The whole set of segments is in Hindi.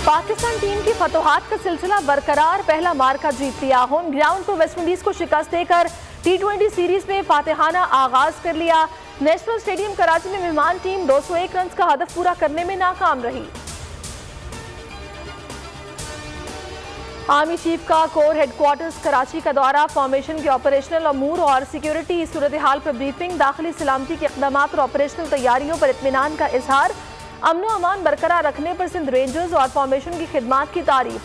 पाकिस्तान टीम की फतोहात का सिलसिला बरकरार, पहला मार्का जीत लिया। होम ग्राउंड पर वेस्टइंडीज को शिकस्त देकर T20 सीरीज में फातिहाना आगाज कर लिया। नेशनल स्टेडियम कराची में मेहमान टीम 201 रन का हदफ पूरा करने में नाकाम रही। आर्मी चीफ का कोर हेडक्वार्टर्स कराची का दौरा, फॉर्मेशन के ऑपरेशनल अमूर और सिक्योरिटी सूरत हाल पर ब्रीफिंग, दाखिली सलामती के इक़दाम और ऑपरेशनल तैयारियों पर इत्मीनान का इजहार, अमन अमान बरकरार रखने पर सिंध रेंजर्स और फॉर्मेशन की खिदमात की तारीफ।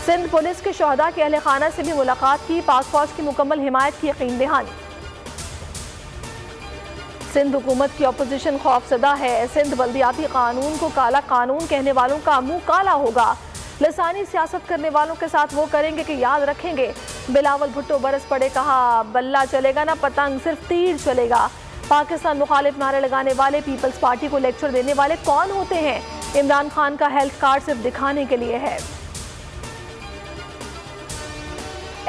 सिंध पुलिस के शहदा के अहले खाना से भी मुलाकात की, पाक फौज की मुकम्मल हिमायत की यकीन दहानी। सिंध हुकूमत की अपोजिशन खौफजदा है, सिंध बल्दियाती कानून को काला कानून कहने वालों का मुंह काला होगा, लसानी सियासत करने वालों के साथ वो करेंगे कि याद रखेंगे। बिलावल भुट्टो बरस पड़े, कहा बल्ला चलेगा ना पतंग, सिर्फ तीर चलेगा। पाकिस्तान मुखालिफ नारे लगाने वाले पीपल्स पार्टी को लेक्चर देने वाले कौन होते हैं? इमरान खान का हेल्थ कार्ड सिर्फ दिखाने के लिए है।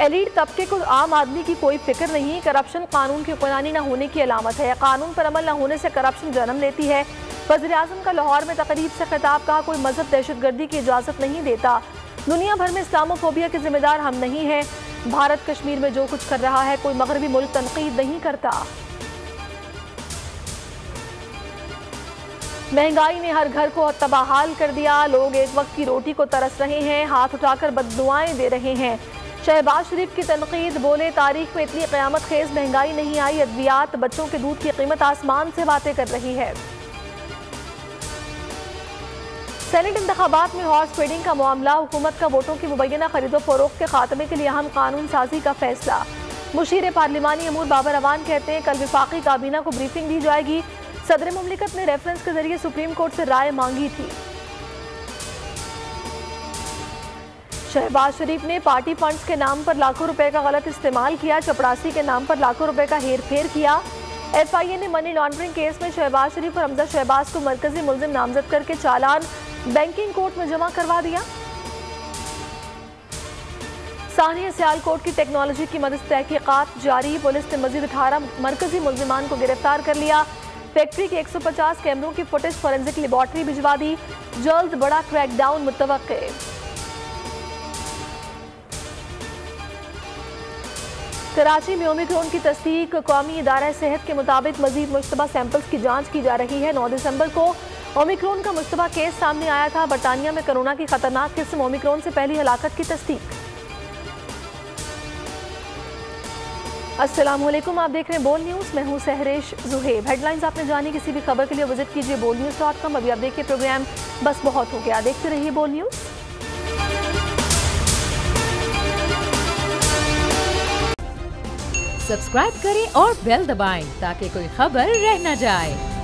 एलीट तबके को आम आदमी की कोई फिक्र नहीं, करप्शन कानून की कुरानी न होने की अलामत है। कानून पर अमल न होने से करप्शन जन्म लेती है। वज़ीर-ए-आज़म का लाहौर में तकरीब से खिताब, कहा कोई मजहब दहशतगर्दी की इजाज़त नहीं देता। दुनिया भर में इस्लामोफोबिया के जिम्मेदार हम नहीं हैं। भारत कश्मीर में जो कुछ कर रहा है कोई मगरबी मुल्क तनकीद नहीं करता। महंगाई ने हर घर को तबाहाल कर दिया, लोग एक वक्त की रोटी को तरस रहे हैं, हाथ उठाकर बद्दुआएं दे रहे हैं। शहबाज शरीफ की तनकीद, बोले तारीख में इतनी क़यामत खेज महंगाई नहीं आई, अद्वियात बच्चों के दूध की कीमत आसमान से बातें कर रही है। सेनेट इंतखाबात में हॉर्स ट्रेडिंग का मामला, हुकूमत का वोटों की मुबैना खरीदो फरोख्त के खात्मे के लिए अहम कानून साजी का फैसला। मुशीर पार्लिमानी अमूर बाबर अवान कहते हैं कल विफाकी काबीना को ब्रीफिंग दी जाएगी। सदर मुमलिकत ने रेफरेंस के जरिए सुप्रीम कोर्ट से राय मांगी थी। शहबाज शरीफ ने पार्टी फंड्स के नाम पर लाखों रुपए का गलत इस्तेमाल किया, चपरासी के नाम पर लाखों रुपए का हेर फेर किया। FIA ने मनी लॉन्ड्रिंग केस में शहबाज शरीफ और हमजा शहबाज को मरकजी मुल्जिम नामजद करके चालान बैंकिंग कोर्ट में जमा करवा दिया। सानिया सियालकोट की टेक्नोलॉजी की मदद से तहकीकात जारी, पुलिस ने मजीद 18 मरकजी मुल्जिमान को गिरफ्तार कर लिया। फैक्ट्री के 150 कैमरों की फुटेज फॉरेंसिक लेबॉर्ट्री भिजवा दी, जल्द बड़ा क्रैकडाउन मुतवक्के। कराची में ओमिक्रॉन की तस्दीक, कौमी इदारा सेहत के मुताबिक मजीद मुश्तबा सैंपल्स की जांच की जा रही है। 9 दिसंबर को ओमिक्रॉन का मुश्तबा केस सामने आया था। बरतानिया में कोरोना की खतरनाक किस्म ओमिक्रॉन से पहली हलाकत की तस्दीक। अस्सलाम वालेकुम, आप देख रहे हैं बोल न्यूज़, मैं हूं सहरेश जुहेब। हेडलाइंस आपने जानी, किसी भी खबर के लिए विजिट कीजिए bolnews.com। अभी आप देखिए प्रोग्राम बस बहुत हो गया, देखते रहिए बोल न्यूज़। सब्सक्राइब करें और बेल दबाएं ताकि कोई खबर रह न जाए।